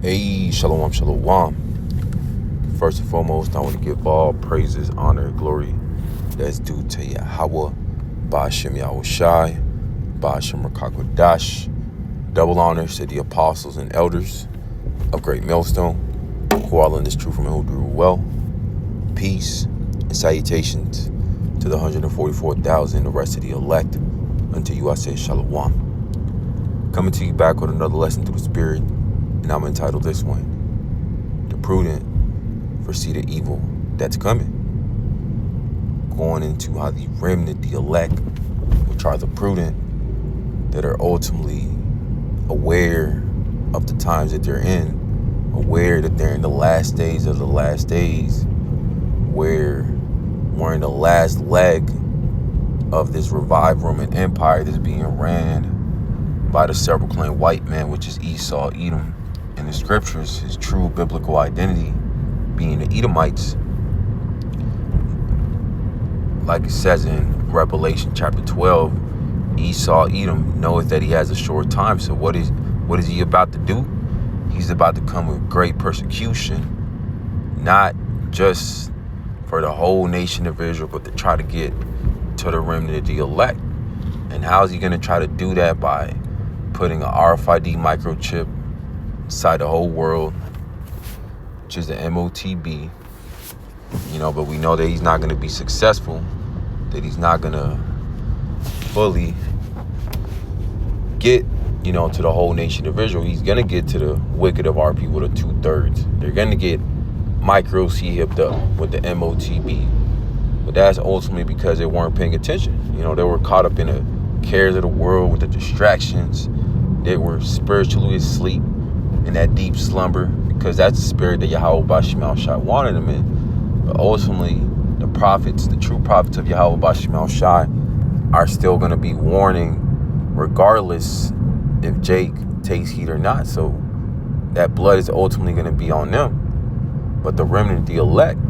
Hey, shalom, shalom. First and foremost, I want to give all praises, honor, and glory that's due to Yahweh, Ba'ashem Yahweh Shai, Ba'ashem Rakakwadash. Double honors to the apostles and elders of Great Millstone, who all in this truth from who do well. Peace and salutations to the 144,000, the rest of the elect. Unto you I say shalom. Coming to you back with another lesson through the Spirit, and I'm entitled this one, The Prudent, Foresee the Evil That's Coming. Going into how the remnant, the elect, which are the prudent, that are ultimately aware of the times that they're in, aware that they're in the last days of the last days, where we're in the last leg of this revived Roman Empire that's being ran by the several clan white man, which is Esau, Edom. In the scriptures, his true biblical identity being the Edomites, like it says in Revelation chapter 12, Esau, Edom, knoweth that he has a short time. So what is he about to do? He's about to come with great persecution, not just for the whole nation of Israel, but to try to get to the remnant of the elect. And how is he going to try to do that? By putting an RFID microchip inside the whole world, which is the MOTB. But we know that he's not going to be successful, that he's not going to fully get, to the whole nation of Israel. He's going to get to the wicked of our people, the 2/3. They're going to get micro C hipped up with the MOTB. But that's ultimately because they weren't paying attention. They were caught up in the cares of the world with the distractions. They were spiritually asleep in that deep slumber, because that's the spirit that Yahweh Ba'ashem Shai wanted them in. But ultimately, the prophets, the true prophets of Yahweh Ba'ashem Shai, are still going to be warning, regardless if Jake takes heed or not. So that blood is ultimately going to be on them. But the remnant, the elect,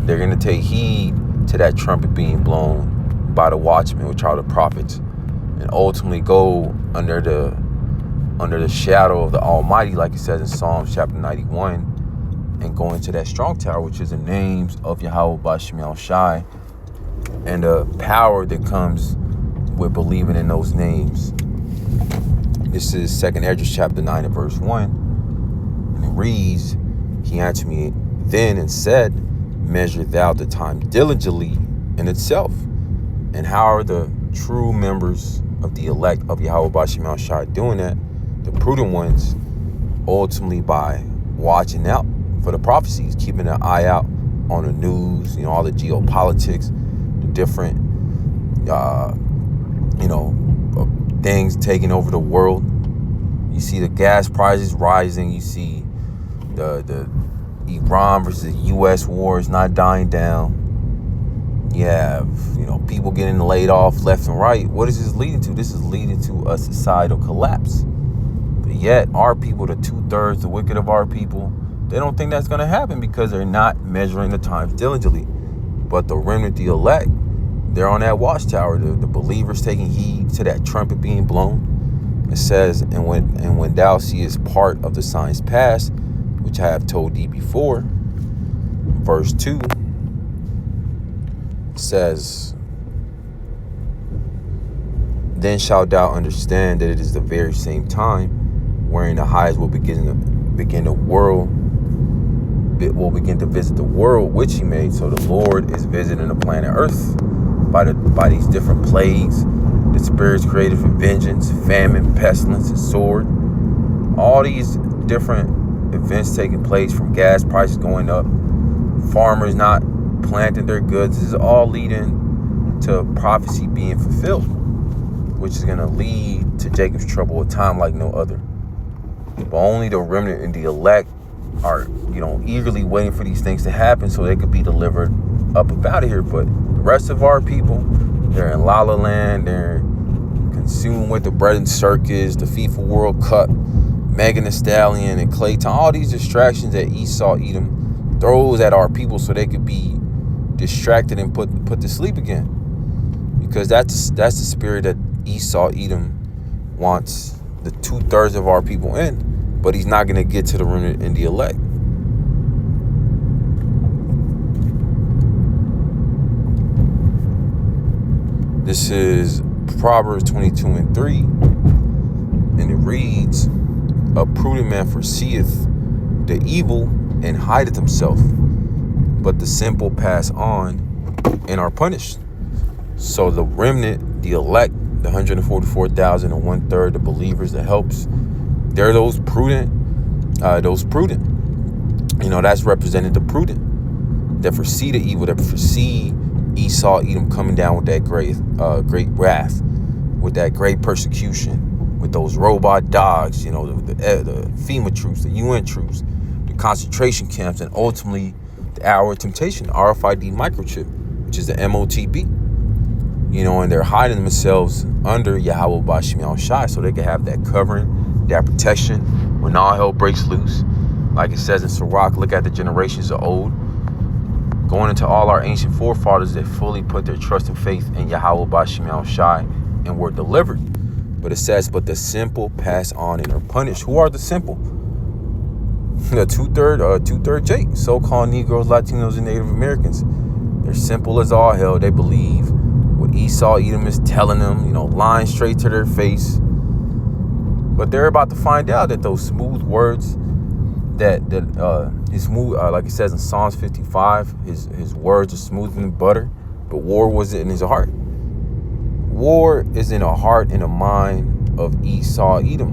they're going to take heed to that trumpet being blown by the watchmen, which are the prophets, and ultimately go under the shadow of the Almighty, like it says in Psalms chapter 91, and go into that strong tower, which is the names of Yahweh Ba'ashem Shai, and the power that comes with believing in those names. This is 2nd Esdras chapter 9 and verse 1, and it reads, He answered me then and said, Measure thou the time diligently in itself. And how are the true members of the elect of Yahweh Ba'ashem Shai doing that? The prudent ones, ultimately by watching out for the prophecies, keeping an eye out on the news, all the geopolitics, the different, things taking over the world. You see the gas prices rising. You see the Iran versus U.S. war is not dying down. You have, people getting laid off left and right. What is this leading to? This is leading to a societal collapse. But yet, our people, the 2/3, the wicked of our people, they don't think that's going to happen because they're not measuring the times diligently. But the remnant, the elect, they're on that watchtower. The believers taking heed to that trumpet being blown. It says, and when thou seest part of the signs past, which I have told thee before, verse 2 says, Then shalt thou understand that it is the very same time wherein the highest will begin to visit the world which he made. So the Lord is visiting the planet Earth by these different plagues, the spirits created for vengeance, famine, pestilence, and sword. All these different events taking place, from gas prices going up, farmers not planting their goods, this is all leading to prophecy being fulfilled, which is going to lead to Jacob's trouble, a time like no other. But only the remnant and the elect are, eagerly waiting for these things to happen so they could be delivered up out of here. But the rest of our people, they're in La La Land, they're consumed with the bread and circus, the FIFA World Cup, Megan Thee Stallion and Clayton, all these distractions that Esau, Edom throws at our people so they could be distracted and put to sleep again. Because that's the spirit that Esau, Edom wants the 2/3 of our people in. but he's not going to get to the remnant and the elect. This is Proverbs 22:3, and it reads, "A prudent man foreseeth the evil and hideth himself, but the simple pass on and are punished." So the remnant, the elect, the 144,000 and 1/3, the believers, the helps, they're those prudent. That's represented the prudent that foresee the evil, that foresee Esau, Edom coming down with that great wrath, with that great persecution, with those robot dogs, the FEMA troops, the UN troops, the concentration camps, and ultimately the hour of temptation, the RFID microchip, which is the MOTB. And they're hiding themselves under Yahweh Bashim Al Shai so they can have that covering, that protection when all hell breaks loose. Like it says in Sirach, look at the generations of old, going into all our ancient forefathers that fully put their trust and faith in Yahweh Bashim Al Shai and were delivered. But it says, but the simple pass on and are punished. Who are the simple? The two-third Jake, so-called Negroes, Latinos, and Native Americans. They're simple as all hell. They believe what Esau, Edom is telling them, lying straight to their face. But they're about to find out that those smooth words, that his smooth, like it says in Psalms 55, his words are smoother than butter, but war was in his heart. War is in a heart and a mind of Esau, Edom,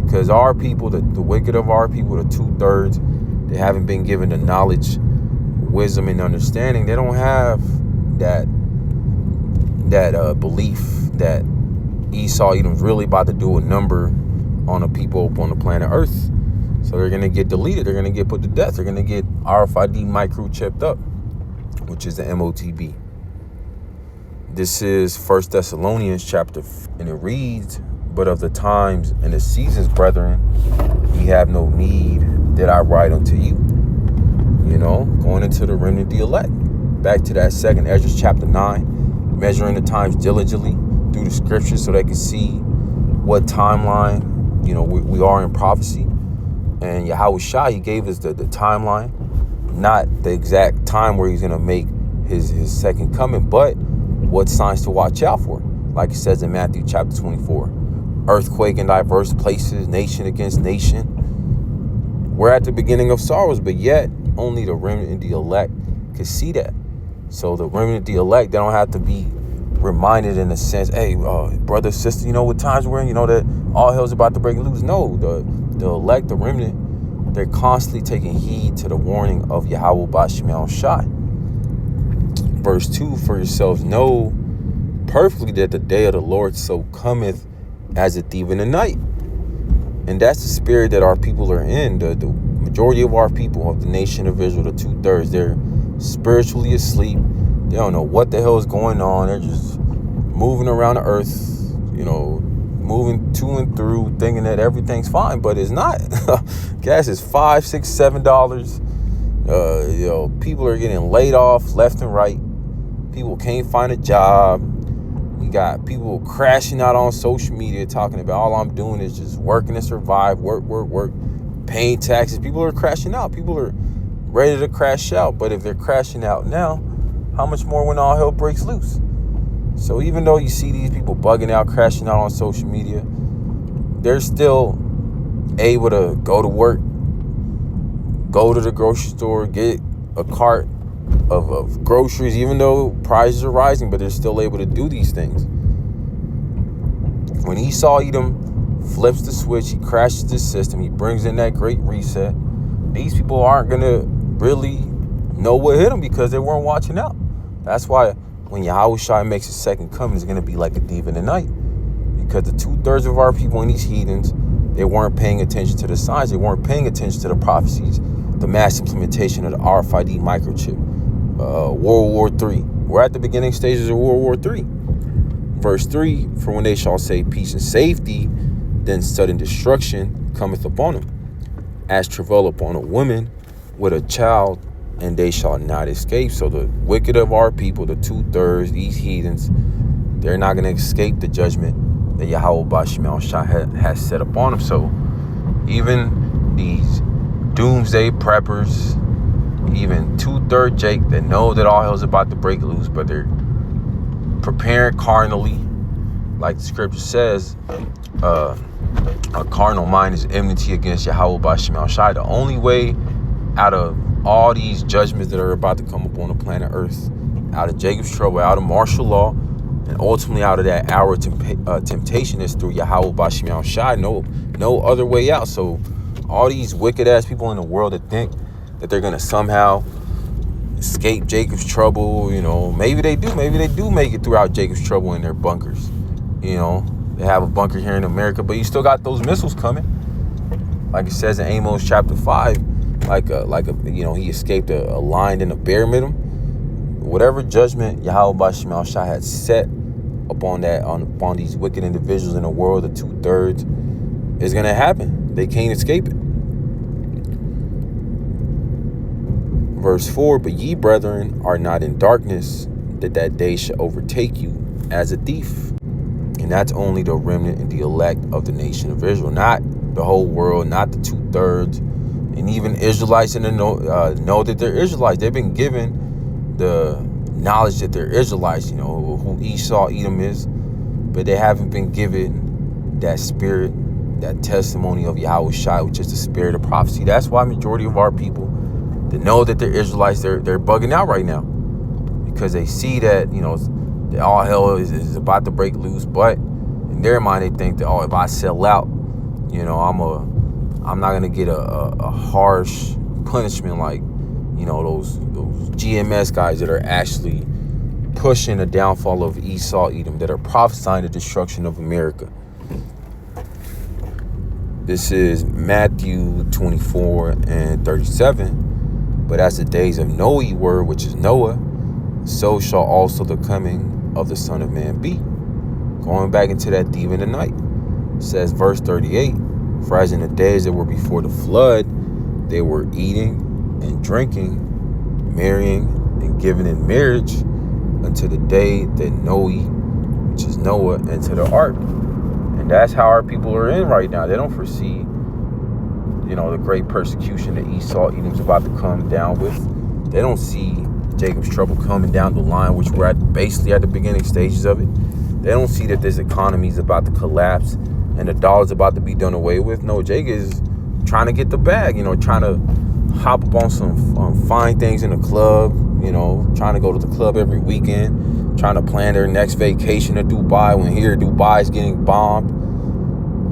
because our people, the wicked of our people, the 2/3, they haven't been given the knowledge, wisdom, and understanding. They don't have that belief that Esau, Edom's really about to do a number on the people on the planet Earth. So they're going to get deleted. They're going to get put to death. They're going to get RFID microchipped up, which is the MOTB. This is 1 Thessalonians chapter, and it reads, "But of the times and the seasons, brethren, ye have no need that I write unto you." Going into the remnant, the elect. Back to that second, Ezra chapter 9, measuring the times diligently through the scriptures so they can see what timeline, we are in prophecy. And Yahweh Shai, he gave us the timeline, not the exact time where he's going to make his second coming, but what signs to watch out for. Like it says in Matthew chapter 24, earthquake in diverse places, nation against nation. We're at the beginning of sorrows, but yet only the remnant and the elect can see that. So the remnant, the elect, they don't have to be reminded in a sense, hey, brother, sister, what times we're in, that all hell's about to break loose. No, the elect, the remnant, they're constantly taking heed to the warning of Yahweh Bashim Al Shai. Verse 2, for yourselves know perfectly that the day of the Lord so cometh as a thief in the night. And that's the spirit that our people are in. The majority of our people, of the nation of Israel, the 2/3, they're spiritually asleep. They don't know what the hell is going on. They're just moving around the earth, moving to and through, thinking that everything's fine, but it's not. Gas is $5, $6, $7. People are getting laid off left and right. People can't find a job. You got people crashing out on social media talking about all I'm doing is just working to survive, work, paying taxes. People are crashing out. People are ready to crash out. But if they're crashing out now, how much more when all hell breaks loose? So even though you see these people bugging out, crashing out on social media, they're still able to go to work, go to the grocery store, get a cart of groceries, even though prices are rising, but they're still able to do these things. When Esau Edom flips the switch, he crashes the system, he brings in that great reset, these people aren't going to really know what hit them because they weren't watching out. That's why when Yahweh Shai makes his second coming, it's going to be like a thief in the night. Because the 2/3 of our people in these heathens, they weren't paying attention to the signs. They weren't paying attention to the prophecies, the mass implementation of the RFID microchip, World War III. We're at the beginning stages of World War III. Verse 3, for when they shall say peace and safety, then sudden destruction cometh upon them, as travail upon a woman with a child, and they shall not escape. So the wicked of our people, the 2/3, these heathens, they're not going to escape the judgment that Yahweh Bashim Al Shai has set upon them. So Even these doomsday preppers, even 2/3 Jake that know that all hell's about to break loose, but they're preparing carnally. Like the scripture says, a carnal mind is enmity against Yahweh B'Shem Al Shai. The only way out of all these judgments that are about to come upon the planet Earth, out of Jacob's trouble, out of martial law, and ultimately out of that hour temptation is through Yahweh B'Shem Al Shai. No other way out. So all these wicked ass people in the world that think that they're gonna somehow escape Jacob's trouble, maybe they do make it throughout Jacob's trouble in their bunkers. They have a bunker here in America, but you still got those missiles coming. Like it says in Amos chapter 5, he escaped a lion and a bear with him. Whatever judgment Yahweh B'Shem Al Shai had set upon these wicked individuals in the world, the 2/3, is gonna happen. They can't escape it. Verse 4, but ye, brethren, are not in darkness, that day shall overtake you as a thief. And that's only the remnant and the elect of the nation of Israel, not the whole world, not the 2/3. And even Israelites know that they're Israelites. They've been given the knowledge that they're Israelites, who Esau, Edom is. But they haven't been given that spirit, that testimony of Yahweh Shai, which is the spirit of prophecy. That's why majority of our people that know that they're Israelites, they're bugging out right now. Because they see that, that all hell is about to break loose. But in their mind, they think that, if I sell out, I'm not going to get a harsh punishment like, those GMS guys that are actually pushing the downfall of Esau, Edom, that are prophesying the destruction of America. This is Matthew 24:37. But as the days of Noe were, which is Noah, so shall also the coming of the Son of Man be. Going back into that thief in the night. It says verse 38, for as in the days that were before the flood, they were eating and drinking, marrying and giving in marriage until the day that Noe, which is Noah, entered the ark. And that's how our people are in right now. They don't foresee, the great persecution that Esau, Edom's about to come down with. They don't see Jacob's trouble coming down the line, which we're basically at the beginning stages of it. They don't see that this economy is about to collapse and the dollar's about to be done away with. No, Jacob is trying to get the bag, trying to hop up on some fine things in the club, trying to go to the club every weekend, trying to plan their next vacation to Dubai when here Dubai is getting bombed.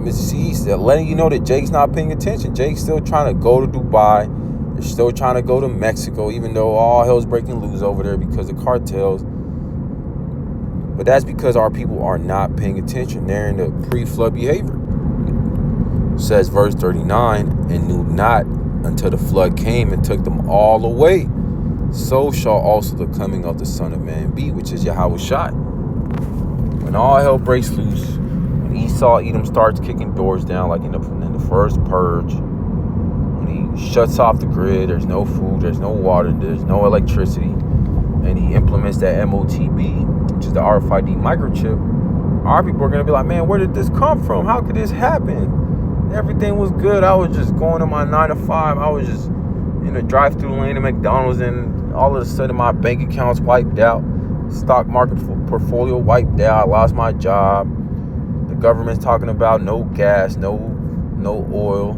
He's letting you know that Jake's not paying attention. Jake's still trying to go to Dubai. They're still trying to go to Mexico, even though all hell's breaking loose over there because of cartels. But that's because our people are not paying attention. They're in the pre-flood behavior. It says verse 39, and knew not until the flood came and took them all away. So shall also the coming of the Son of Man be, which is Yahweh Shai. When all hell breaks loose, when Esau, Edom starts kicking doors down, like in the first purge, when he shuts off the grid, there's no food, there's no water, there's no electricity, and he implements that MOTB, which is the RFID microchip, our people are going to be like, man, where did this come from? How could this happen? Everything was good. I was just going to my 9 to 5. I was just in the drive-through lane at McDonald's, and all of a sudden my bank account's wiped out. Stock market portfolio wiped out. I lost my job. The government's talking about no gas, no oil,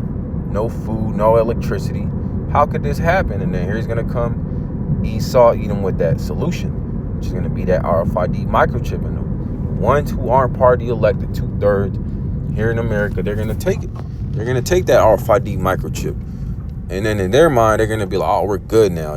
no food, no electricity. How could this happen? And then here's going to come Esau, Edom with that solution, which is going to be that RFID microchip. And the ones who aren't party elected, 2/3 here in America, they're going to take it. They're going to take that RFID microchip. And then in their mind, they're going to be like, oh, we're good now.